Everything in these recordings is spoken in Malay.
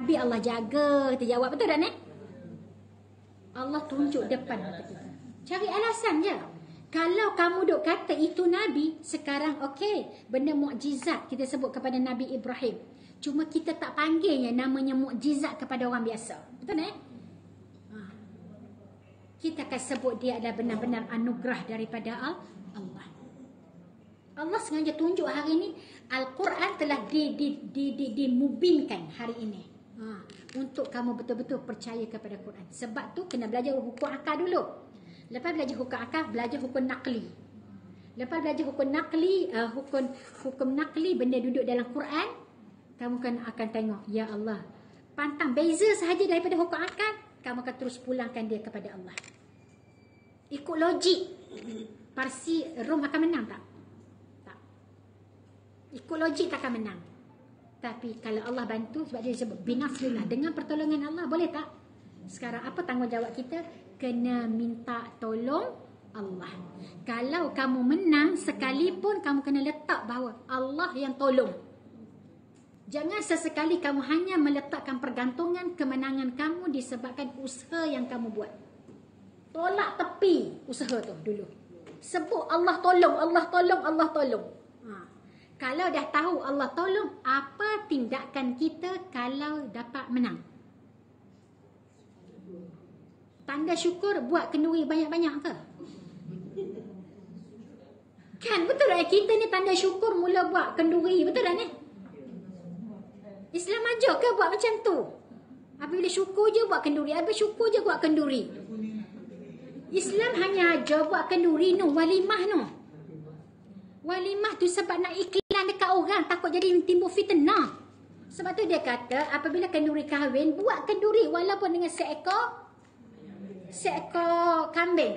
Nabi Allah jaga, kita jawab betul tak ni? Allah tunjuk depan mata kita. Cari alasan je. Kalau kamu duk kata itu Nabi, sekarang okey, benda mukjizat kita sebut kepada Nabi Ibrahim. Cuma kita tak panggilnya namanya mukjizat kepada orang biasa. Betul tak? Kita akan sebut dia adalah benar-benar anugerah daripada Allah. Allah sengaja tunjuk hari ini Al-Quran telah dimubinkan hari ini. Untuk kamu betul-betul percaya kepada Quran. Sebab tu kena belajar hukum akal dulu. Lepas belajar hukum akal, belajar hukum nakli. Lepas belajar hukum nakli, hukum nakli benda duduk dalam Quran, kamu akan tengok, ya Allah, pantang beza sahaja daripada hukum akal, kamu akan terus pulangkan dia kepada Allah. Ikut logik, Parsi Rom akan menang tak? Tak. Ikut logik tak akan menang. Tapi kalau Allah bantu, sebab dia sebut binasrillah, dengan pertolongan Allah, boleh tak? Sekarang apa tanggungjawab kita? Kena minta tolong Allah. Kalau kamu menang sekalipun, kamu kena letak bahawa Allah yang tolong. Jangan sesekali kamu hanya meletakkan pergantungan kemenangan kamu disebabkan usaha yang kamu buat. Tolak tepi usaha tu dulu. Sebut Allah tolong, Allah tolong, Allah tolong. Kalau dah tahu Allah tolong, apa tindakan kita kalau dapat menang? Tanda syukur buat kenduri banyak-banyak ke? Kan betul tak? Kita ni tanda syukur mula buat kenduri. Betul tak ni? Islam ajar ke buat macam tu? Apabila syukur je buat kenduri. Apabila syukur je buat kenduri. Islam hanya ajar buat kenduri no, walimah no. Walimah tu sebab nak iklan dekat orang, takut jadi timbul fitnah. Sebab tu dia kata apabila kenduri kahwin, buat kenduri walaupun dengan seekor kambing.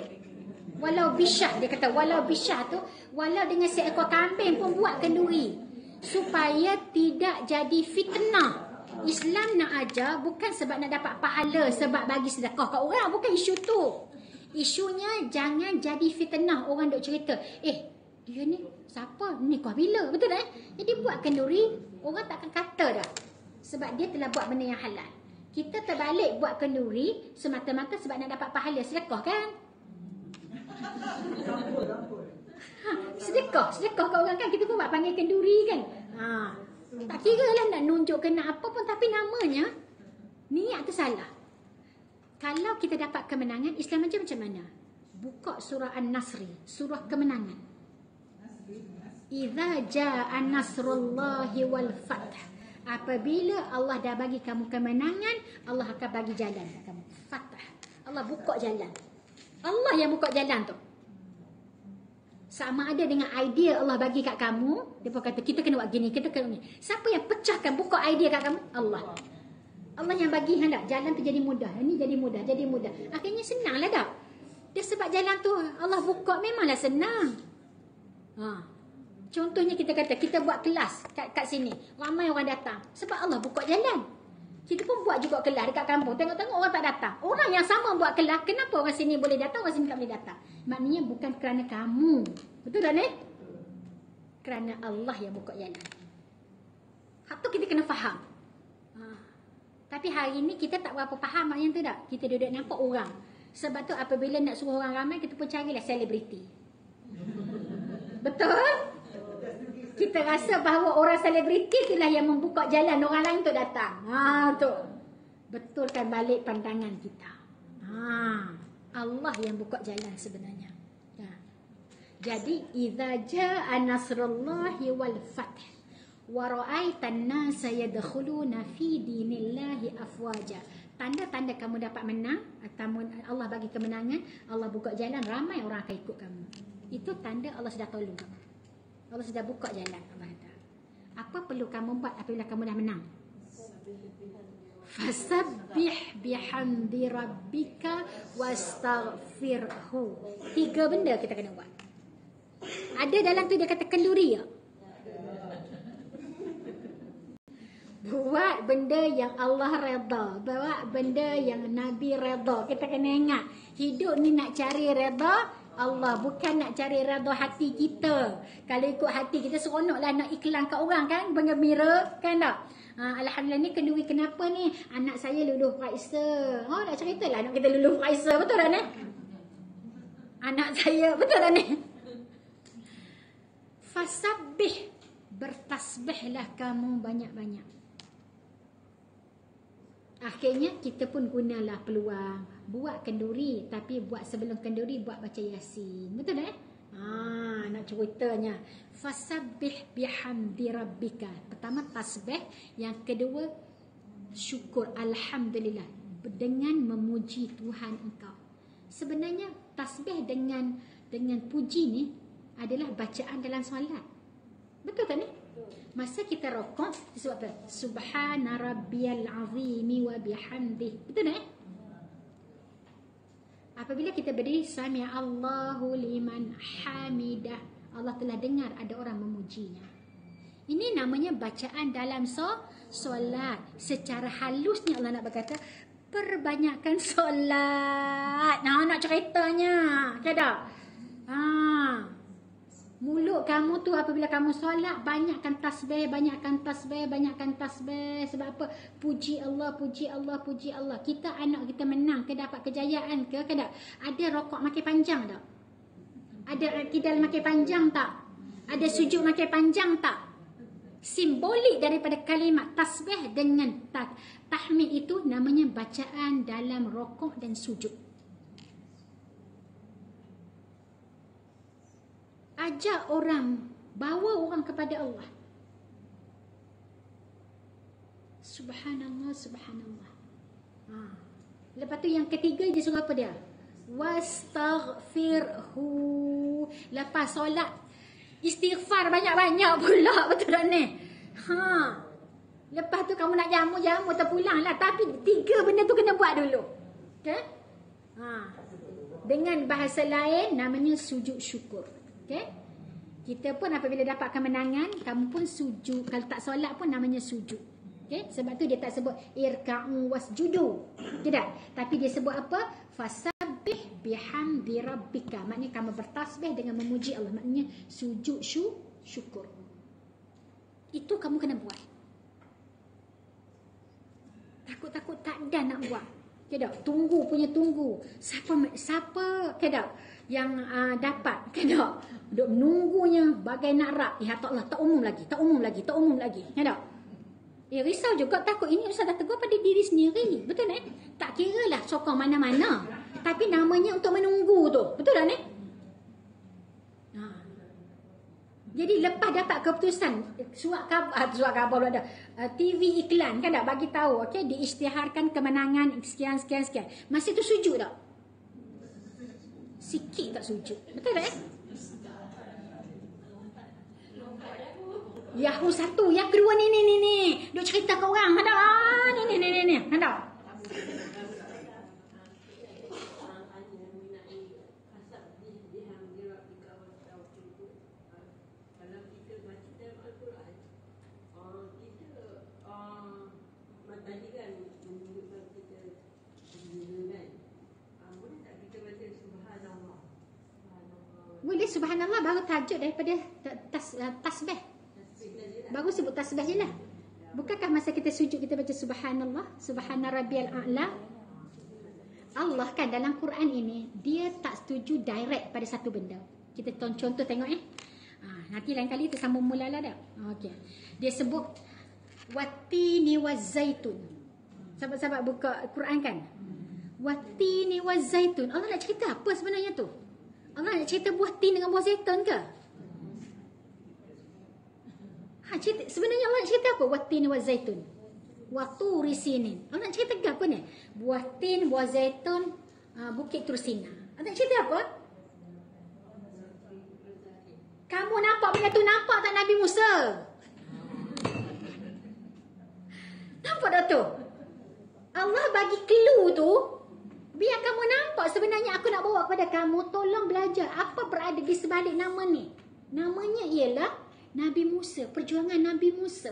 Walau bisyah, dia kata walau bisyah tu, walau dengan seekor kambing pun buat kenduri. Supaya tidak jadi fitnah. Islam nak ajar bukan sebab nak dapat pahala, sebab bagi sedekah kat orang, bukan isu tu. Isunya jangan jadi fitnah. Orang duk cerita, dia ni siapa? Nikah bila? Betul tak? Jadi buat kenduri, orang takkan kata dah. Sebab dia telah buat benda yang halal. Kita terbalik buat kenduri semata-mata sebab nak dapat pahala sedekah kan? Sedekah kat orang kan, kita pun buat panggil kenduri kan. Tak kira lah nak nunjuk kena apa pun, tapi namanya niat tu salah. Kalau kita dapat kemenangan, Islam macam mana? Buka surah An-Nasri, surah kemenangan. Idza jaa nasrullahi wal fath. Apabila Allah dah bagi kamu kemenangan, Allah akan bagi jalan kat kamu. Fath. Allah buka jalan. Allah yang buka jalan tu. Sama ada dengan idea Allah bagi kat kamu, dia pun kata kita kena buat gini, kita kena ni. Siapa yang pecahkan buka idea kat kamu? Allah. Allah yang bagi hendak jalan tu jadi mudah. Ini jadi mudah, jadi mudah. Akhirnya senanglah dah. Dia sebab jalan tu Allah buka memanglah senang. Contohnya kita kata kita buat kelas kat sini, ramai orang datang sebab Allah buka jalan. Kita pun buat juga kelas dekat kampung, tengok-tengok orang tak datang. Orang yang sama buat kelas, kenapa orang sini boleh datang, orang sini tak boleh datang? Maknanya bukan kerana kamu. Betul tak ni? Kerana Allah yang buka jalan. Hak tu kita kena faham. Tapi hari ni kita tak berapa faham yang tu tak. Kita duduk nampak orang. Sebab tu apabila nak suruh orang ramai, kita pun carilah selebriti. Betul? Kita rasa bahawa orang selebriti itulah yang membuka jalan orang lain untuk datang. Tu. Betulkan balik pandangan kita. Allah yang buka jalan sebenarnya. Jadi idza jaa nasrullahi wal fath wa ra'aitan nasa yadkhuluna fi dinillahi afwaja. Tanda-tanda kamu dapat menang, Allah bagi kemenangan, Allah buka jalan, ramai orang akan ikut kamu. Itu tanda Allah sudah tolong kamu. Allah sudah buka jalan. Allah kata, apa perlu kamu buat apabila kamu dah menang? Fasabbih bihamdi rabbika wastaghfirhu. 3 benda kita kena buat. Ada dalam tu dia kata kenduri ya. Buat benda yang Allah redha, buat benda yang Nabi redha. Kita kena ingat, hidup ni nak cari redha Allah, bukan nak cari redha hati kita. Kalau ikut hati kita seronoklah nak iklan kat orang kan, bergembira kan tak? Alhamdulillah ni kenduri kenapa ni? Anak saya luluh Raisa. Nak ceritalah anak kita luluh Raisa. Betul tak ni? Anak saya, betul tak ni? Fasabbih, bertasbihlah kamu banyak-banyak. Akhirnya kita pun gunalah peluang. Buat kenduri, tapi buat sebelum kenduri buat baca Yasin. Betul tak? Nak ceritanya. Fasabbih bihamdi rabbika. Pertama tasbih, yang kedua syukur, alhamdulillah, dengan memuji Tuhan engkau. Sebenarnya tasbih dengan puji ni adalah bacaan dalam solat. Betul tak ni? Masa kita rokok, disebut apa? Subhana rabbiyal azimi wa bihamdih. Betul tak? Apabila kita berdiri, sami Allahu liman hamidah. Allah telah dengar ada orang memujinya. Ini namanya bacaan dalam solat. Secara halusnya Allah nak berkata, perbanyakkan solat. Nak ceritanya. Tak? Mulut kamu tu apabila kamu solat, banyakkan tasbih, banyakkan tasbih, banyakkan tasbih. Sebab apa? Puji Allah, puji Allah, puji Allah. Kita anak kita menang ke, dapat kejayaan ke, tak? Ada rokok makin panjang tak? Ada kidal makin panjang tak? Ada sujud makin panjang tak? Simbolik daripada kalimat tasbih dengan tahmid itu namanya bacaan dalam rokok dan sujud. Ajak orang, bawa orang kepada Allah. Subhanallah, subhanallah. Lepas tu yang ketiga dia suruh apa dia? Wastaghfirhu. Lepas solat, istighfar banyak-banyak pula. Betul tak ni? Lepas tu kamu nak jamu-jamu terpulang lah. Tapi 3 benda tu kena buat dulu. Okay? Dengan bahasa lain namanya sujud syukur. Okay? Kita pun apabila dapat kemenangan, kamu pun sujud. Kalau tak solat pun namanya sujud. Okay? Sebab tu dia tak sebut irka'u wasjudu. Tidak. Tapi dia sebut apa? Fasabbih bihamdi rabbika. Maknanya kamu bertasbih dengan memuji Allah. Maknanya sujud syukur. Itu kamu kena buat. Takut-takut tak ada nak buat. Okay, tunggu punya tunggu. Siapa kedap yang dapat kedap duk menunggunya bagai nak rak. Tak Allah, tak umum lagi. Kedap. Risau juga, takut ini Ustaz dah tegur pada diri sendiri. Betul tak? Tak kira lah sokong mana-mana. Tapi namanya untuk menunggu tu. Betul tak ni? Jadi lepas dapat keputusan, surat khabar ada TV iklan kan tak bagi tahu, okey, diisytiharkan kemenangan sekian. Masa tu sujud tak? Sikit tak sujud. Betul tak? Yahoo satu, yang kedua ni. Duk cerita ke orang, ada. Ni. Ada. Boleh subhanallah baru tajuk daripada tasbih. Baru sebut tasbih je lah. Bukankah masa kita sujud kita baca subhanallah, subhana rabbiyal a'la? Allah kan dalam Quran ini dia tak setuju direct pada satu benda. Kita contoh tengok nanti lain kali kita sambung mula lah dah. Okey. Dia sebut watini wazaitun. Sahabat-sahabat buka Quran kan? Watini wazaitun. Allah nak cerita apa sebenarnya tu? Allah nak cerita buah tin dengan buah zaitun ke? Sebenarnya Allah nak cerita apa? Wattin wa zaitun wa turi sinin. Allah nak cerita apa ni? Buah tin, buah zaitun, bukit Tursina. Allah nak cerita apa? Kamu nampak benda tu, nampak tak Nabi Musa? Nampak tak tu? Allah bagi clue tu, biar kamu nampak sebenarnya aku nak bawa kepada kamu, tolong belajar apa berada di sebalik nama ni. Namanya ialah Nabi Musa, perjuangan Nabi Musa,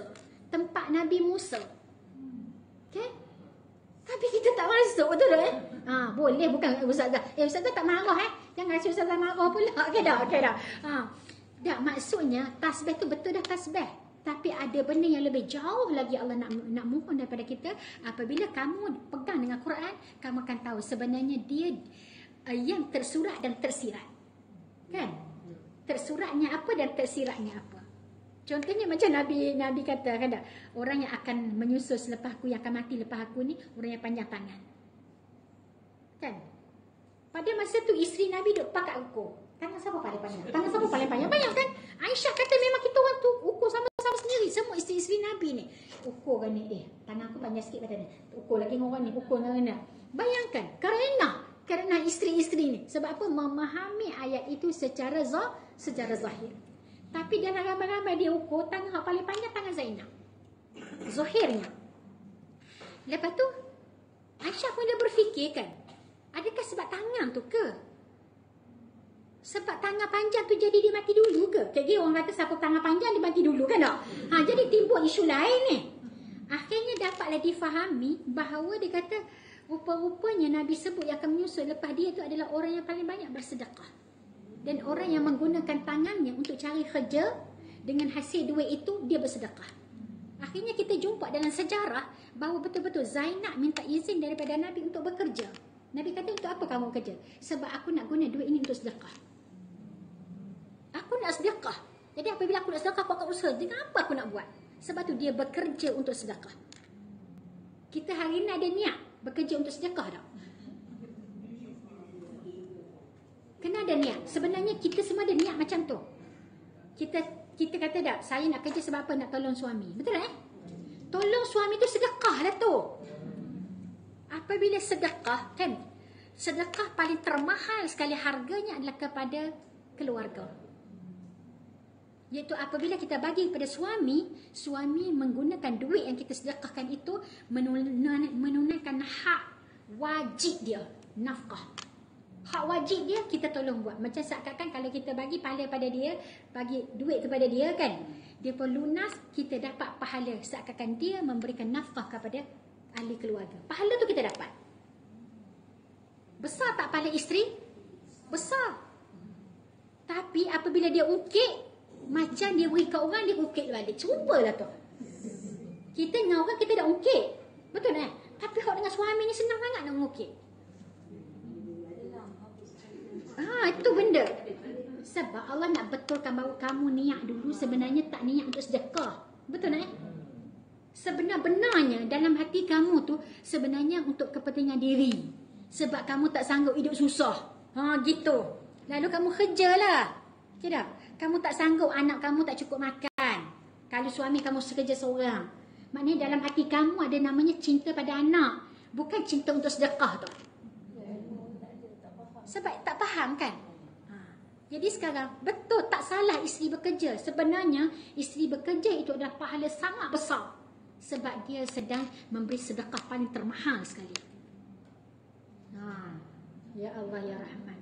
tempat Nabi Musa. Okay? Tapi kita tak masuk, betul tak? Boleh, bukan Ustazah. Ustazah tak marah Jangan rasa Ustazah marah pula. Okay dah. Tak, maksudnya tasbih tu betul dah tasbih. Tapi ada benda yang lebih jauh lagi Allah nak mohon daripada kita. Apabila kamu pegang dengan Quran, kamu akan tahu sebenarnya dia yang tersurat dan tersirat. Kan? Tersuratnya apa dan tersiratnya apa. Contohnya macam Nabi kata kan tak? Orang yang akan menyusul selepas aku, yang akan mati lepas aku ni, orang yang panjang tangan. Kan? Pada masa tu isteri Nabi duduk pakat ukur. Tangan siapa paling panjang? Tangan siapa paling panjang? Bayangkan, Aisyah kata memang kita orang tu ukur sama-sama sendiri. Semua isteri-isteri Nabi ni. Ukur kan ni, tangan aku panjang sikit pada ni. Ukur lagi dengan orang ni, ukur dengan ni. Bayangkan, kerana isteri-isteri ni. Sebab apa? Memahami ayat itu secara zahir. Tapi dalam ramai-ramai dia ukur, tangan yang paling panjang tangan Zainab. Zahirnya. Lepas tu, Aisyah pun dia berfikir kan, adakah sebab tangan tu ke? Sebab tangan panjang tu jadi dia mati dulu ke? Jadi orang kata siapa tangan panjang dia mati dulu kan tak? Jadi timbul isu lain ni. Akhirnya dapatlah difahami bahawa dia kata rupa-rupanya Nabi sebut yang akan menyusul lepas dia tu adalah orang yang paling banyak bersedekah. Dan orang yang menggunakan tangannya untuk cari kerja, dengan hasil duit itu dia bersedekah. Akhirnya kita jumpa dalam sejarah bahawa betul-betul Zainab minta izin daripada Nabi untuk bekerja. Nabi kata, untuk apa kamu kerja? Sebab aku nak guna duit ini untuk sedekah. Aku nak sedekah. Jadi apabila aku nak sedekah, aku akan usaha. Dengan apa aku nak buat? Sebab tu dia bekerja untuk sedekah. Kita hari ini ada niat bekerja untuk sedekah tak? Kena ada niat. Sebenarnya kita semua ada niat macam tu. Kita kata tak, saya nak kerja sebab apa? Nak tolong suami. Betul tak? Tolong suami tu sedekah lah tu. Apabila sedekah, kan? Sedekah paling termahal sekali harganya adalah kepada keluarga. Iaitu apabila kita bagi kepada suami menggunakan duit yang kita sedekahkan itu menunaikan hak wajib dia, nafkah. Hak wajib dia kita tolong buat. Macam seakan-akan kalau kita bagi pahala pada dia, bagi duit kepada dia kan, dia pun lunas, kita dapat pahala seakan-akan dia memberikan nafkah kepada ahli keluarga. Pahala tu kita dapat. Besar tak pahala isteri? Besar. Tapi apabila dia ukit, macam dia beri ke orang, dia ukit balik. Serupalah tu. Kita dengan orang, kita dah ukit. Betul tak? Tapi hak dengan suami ni senang sangat nak mengukit. Itu benda. Sebab Allah nak betulkan bahawa kamu niat dulu sebenarnya tak niat untuk sedekah. Betul tak? Sebenar-benarnya dalam hati kamu tu sebenarnya untuk kepentingan diri. Sebab kamu tak sanggup hidup susah. Gitu. Lalu kamu kerjalah. Tidak? Kamu tak sanggup, anak kamu tak cukup makan. Kalau suami kamu kerja seorang. Maknanya dalam hati kamu ada namanya cinta pada anak. Bukan cinta untuk sedekah tu. Sebab tak faham kan? Jadi sekarang, betul tak salah isteri bekerja. Sebenarnya, isteri bekerja itu adalah pahala sangat besar. Sebab dia sedang memberi sedekah paling termahal sekali. Ya Allah, Ya Rahman.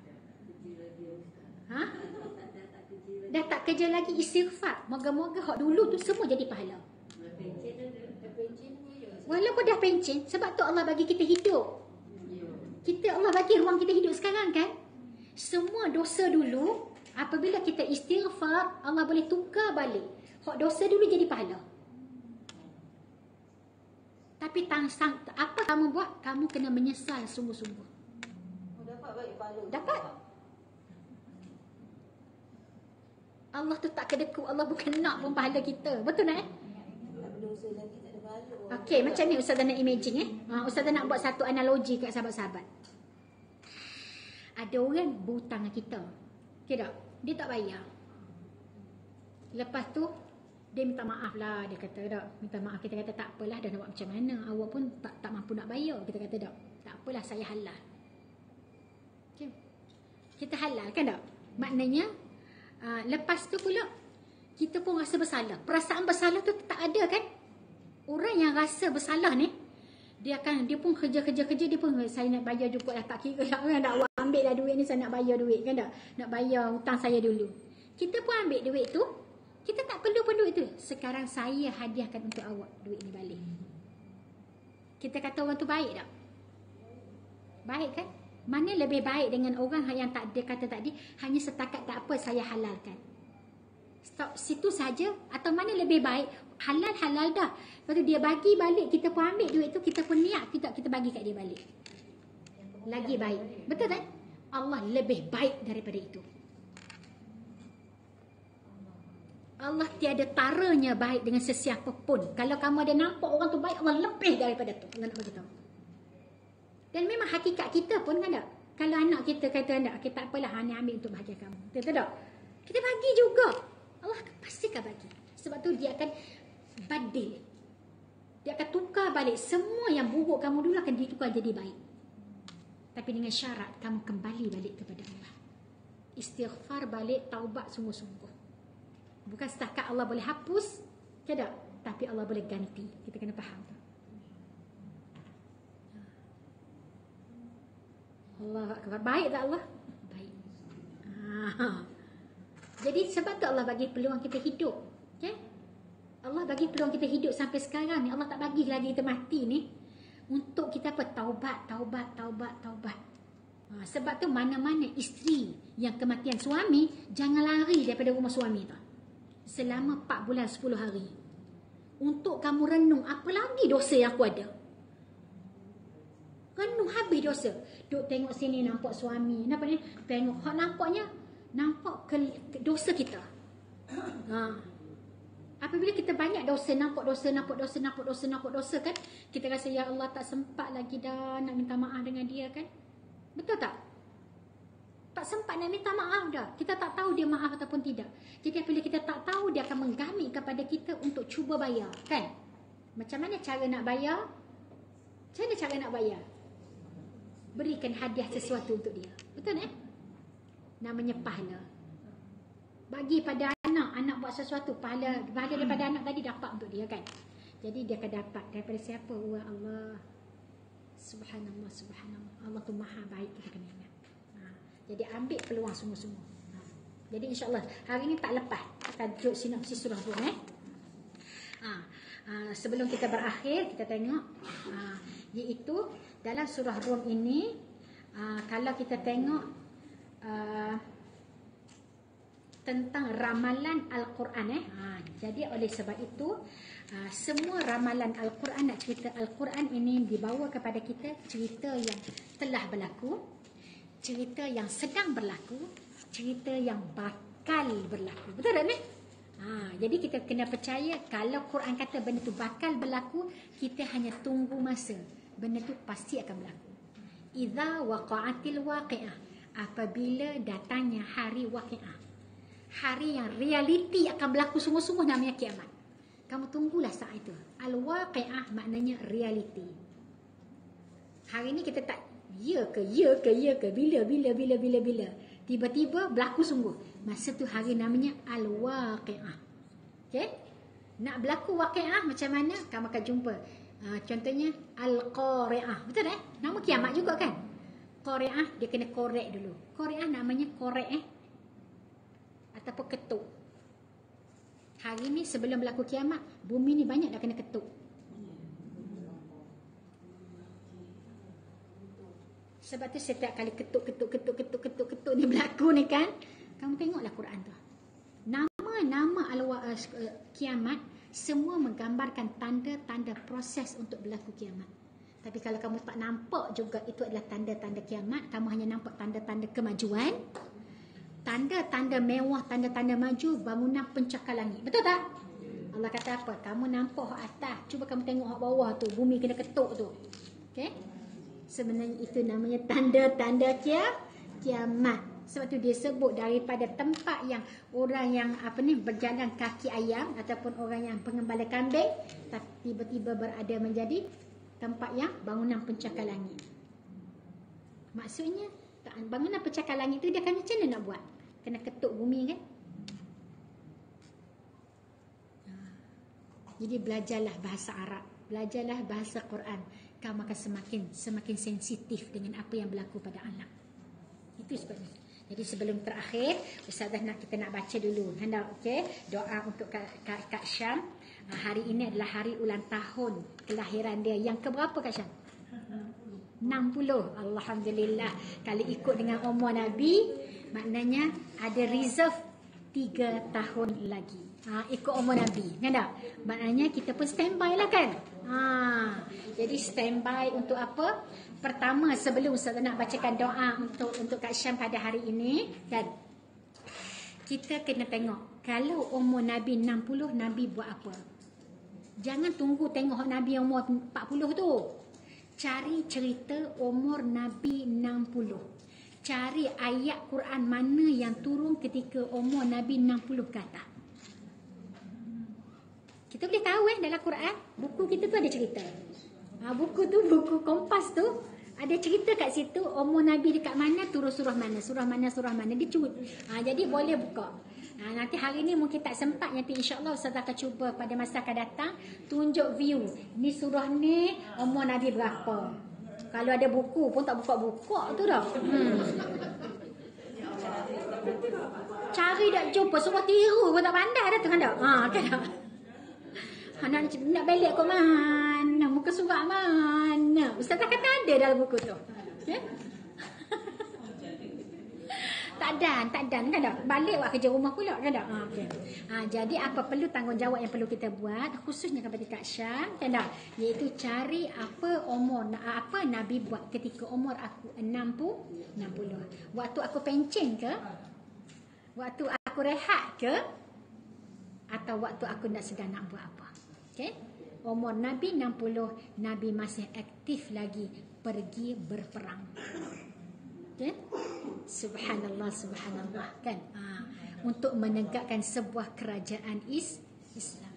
Dah tak kerja lagi, istighfar. Moga-moga hak dulu tu semua jadi pahala. Walaupun dah pencen, sebab tu Allah bagi kita hidup. Allah bagi ruang kita hidup sekarang kan. Semua dosa dulu, apabila kita istighfar, Allah boleh tukar balik. Hak dosa dulu jadi pahala. Tapi apa kamu buat? Kamu kena menyesal sungguh-sungguh. Dapat balik pahala. Dapat. Allah tu tak kedekut. Allah bukan nak pun pahala kita. Betul tak? Tak berdosa lagi, tak ada pahala. Okey, macam ni Ustazah nak imagine Ustazah nak buat satu analogi kat sahabat-sahabat. Ada orang berhutang dengan kita. Okey tak? Dia tak bayar. Lepas tu dia minta maaf lah. Dia kata tak, minta maaf. Kita kata tak apalah, dah nak buat macam mana. Awak pun tak mampu nak bayar. Kita kata tak, tak apalah, saya halal. Okay. Kita halal kan tak? Maknanya lepas tu pula kita pun rasa bersalah. Perasaan bersalah tu tak ada kan? Orang yang rasa bersalah ni, dia pun kerja, dia pun saya nak bayar juga lah, tak kira lah, nak awak ambil lah duit ni, saya nak bayar duit kan tak? Nak bayar hutang saya dulu. Kita pun ambil duit tu, kita tak perlu pun duit tu. Sekarang saya hadiahkan untuk awak duit ni balik. Kita kata orang tu baik tak? Baik kan? Mana lebih baik dengan orang yang tak dia kata tadi hanya setakat tak apa saya halalkan. Stop situ saja atau mana lebih baik? Halal dah. Lepas tu dia bagi balik, kita pun ambil duit tu, kita pun niat kita bagi kat dia balik. Lagi baik. Betul tak? Allah lebih baik daripada itu. Allah tiada taranya baik dengan sesiapa pun. Kalau kamu ada nampak orang tu baik, Allah lebih daripada tu. Allah nak beritahu. Dan memang hakikat kita pun kan tak? Kalau anak kita kata tak, okay, tak apalah, ni ambil untuk bahagia kamu. Betul tak? Kita bagi juga. Allah pasti akan bagi. Sebab tu dia akan badil. Dia akan tukar balik. Semua yang buruk kamu dulu akan ditukar jadi baik. Tapi dengan syarat kamu kembali balik kepada Allah. Istighfar balik, taubat sungguh-sungguh. Bukan setakat Allah boleh hapus, tidak, tapi Allah boleh ganti. Kita kena faham tu. Allah akbar. Baik tak Allah? Baik. Jadi sebab tu Allah bagi peluang kita hidup. Okay? Allah bagi peluang kita hidup sampai sekarang ni. Allah tak bagi lagi kita mati ni. Untuk kita apa? Taubat. Sebab tu mana-mana isteri yang kematian suami, jangan lari daripada rumah suami tu. Selama 4 bulan 10 hari. Untuk kamu renung, apa lagi dosa yang aku ada? Renung habis dosa. Duk tengok sini nampak suami. Nampak ni? Tengok. Nampaknya nampak dosa kita. Apabila kita banyak dosa, nampak dosa kan, kita rasa ya Allah tak sempat lagi dah nak minta maaf dengan dia kan. Betul tak? Tak sempat nak minta maaf dah. Kita tak tahu dia maaf ataupun tidak. Jadi apabila kita tak tahu, dia akan menggamit kepada kita untuk cuba bayar kan. Macam mana cara nak bayar? Macam mana cara nak bayar? Berikan hadiah sesuatu untuk dia. Betul namanya pahala. Bagi pada anak buat sesuatu, pahala daripada anak tadi dapat untuk dia kan. Jadi dia akan dapat daripada siapa? Wah Allah. Subhanallah. Allah tu maha baik, kita kena ingat. Jadi ambil peluang sungguh-sungguh. Jadi insya-Allah hari ini tak lepas tajuk sinopsis surah Rum sebelum kita berakhir, kita tengok iaitu dalam surah Rum ini, kalau kita tengok tentang ramalan Al-Quran jadi oleh sebab itu semua ramalan Al-Quran, nak cerita Al-Quran ini dibawa kepada kita cerita yang telah berlaku, cerita yang sedang berlaku, cerita yang bakal berlaku. Betul tak ni? Jadi kita kena percaya kalau Quran kata benda tu bakal berlaku, kita hanya tunggu masa. Benda tu pasti akan berlaku. Idza waqa'atil waqi'ah, apabila datangnya hari waqi'ah, hari yang realiti akan berlaku sungguh-sungguh, namanya kiamat. Kamu tunggulah saat itu. Al-waqi'ah maknanya realiti. Hari ni kita tak ya ke, bila. Tiba-tiba berlaku sungguh. Masa tu hari namanya Al-waqi'ah. Okay? Nak berlaku waqi'ah macam mana? Kamu akan jumpa. Contohnya Al-Qari'ah. Betul Nama kiamat juga kan? Qari'ah, dia kena korek dulu. Qari'ah namanya korek ataupun ketuk. Hari ni sebelum berlaku kiamat, bumi ni banyak dah kena ketuk. Sebab tu setiap kali ketuk ni berlaku ni kan, kamu tengoklah Quran tu. Nama kiamat semua menggambarkan tanda-tanda proses untuk berlaku kiamat. Tapi kalau kamu tak nampak juga itu adalah tanda-tanda kiamat, kamu hanya nampak tanda-tanda kemajuan, tanda-tanda mewah, tanda-tanda maju, bangunan pencakar langit. Betul tak? Allah kata apa? Kamu nampak atas, cuba kamu tengok bawah tu, bumi kena ketuk tu. Okay? Sebenarnya itu namanya tanda-tanda kiamat. Sebab tu dia sebut daripada tempat yang orang yang berjalan kaki ayam ataupun orang yang pengembala kambing, tiba-tiba berada menjadi tempat yang bangunan pencakar langit. Maksudnya bangunan pencakar langit tu dia akan macam mana nak buat? Kena ketuk bumi kan? Jadi belajarlah bahasa Arab, belajarlah bahasa Quran. Kamu akan semakin sensitif dengan apa yang berlaku pada anak. Itu sebabnya. Jadi sebelum terakhir, Ustazah kita nak baca dulu. Hendak doa untuk Kak Syam. Hari ini adalah hari ulang tahun kelahiran dia. Yang keberapa Kak Syam? 60. Alhamdulillah. Kalau ikut dengan umur Nabi, maknanya ada reserve 3 tahun lagi. Ikut umur Nabi, kan tak? Maknanya kita pun standby lah kan. Jadi standby untuk apa? Pertama, sebelum Ustaz nak bacakan doa untuk Kak Syam pada hari ini, kan? Kita kena tengok, kalau umur Nabi 60, Nabi buat apa? Jangan tunggu tengok Nabi umur 40 tu. Cari cerita umur Nabi 60. Cari ayat Quran mana yang turun ketika umur Nabi 60 ke atas. Kita boleh tahu dalam Quran, buku kita tu ada cerita. Buku tu, buku Kompas tu, ada cerita kat situ umur Nabi dekat mana, turun surah mana, surah mana, surah mana. Dia cut. Jadi boleh buka. Nanti hari ni mungkin tak sempat, nanti insyaAllah Ustaz akan cuba pada masa akan datang tunjuk view. Ni surah ni umur Nabi berapa. Kalau ada buku pun tak buka-buka tu dah. Cari tak jumpa, suruh tiru pun tak pandai dah tu kan tak? Kan tak? Nak balik ke mana? Muka surat mana? Ustaz kata ada dalam buku tu. Okay? Tak dan kan tak? Balik buat kerja rumah pula kan tak? Okay. Jadi apa perlu tanggungjawab yang perlu kita buat, khususnya kepada Kak Syam, kan tak? Iaitu cari apa Nabi buat ketika umur aku 60. Waktu aku pencen ke? Waktu aku rehat ke? Atau waktu aku nak sedang nak buat apa? Okay? Umur Nabi 60, Nabi masih aktif lagi pergi berperang. Okay? Subhanallah, subhanallah, kan? Untuk menegakkan sebuah kerajaan Islam.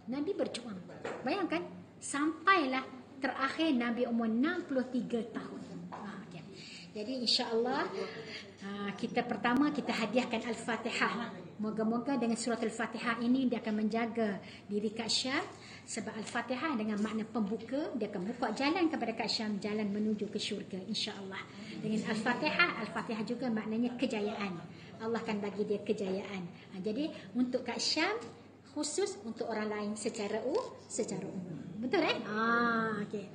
Nabi berjuang. Bayangkan, sampailah terakhir Nabi umur 63 tahun. Okay. Jadi insya-Allah kita pertama kita hadiahkan Al-Fatihah. Moga-moga dengan surah Al-Fatihah ini dia akan menjaga diri Kak Syam. Sebab Al-Fatihah dengan makna pembuka, dia akan buka jalan kepada Kak Syam, jalan menuju ke syurga insya-Allah. Dengan Al-Fatihah juga maknanya kejayaan. Allah akan bagi dia kejayaan. Jadi untuk Kak Syam, khusus untuk orang lain secara umum. Betul okey.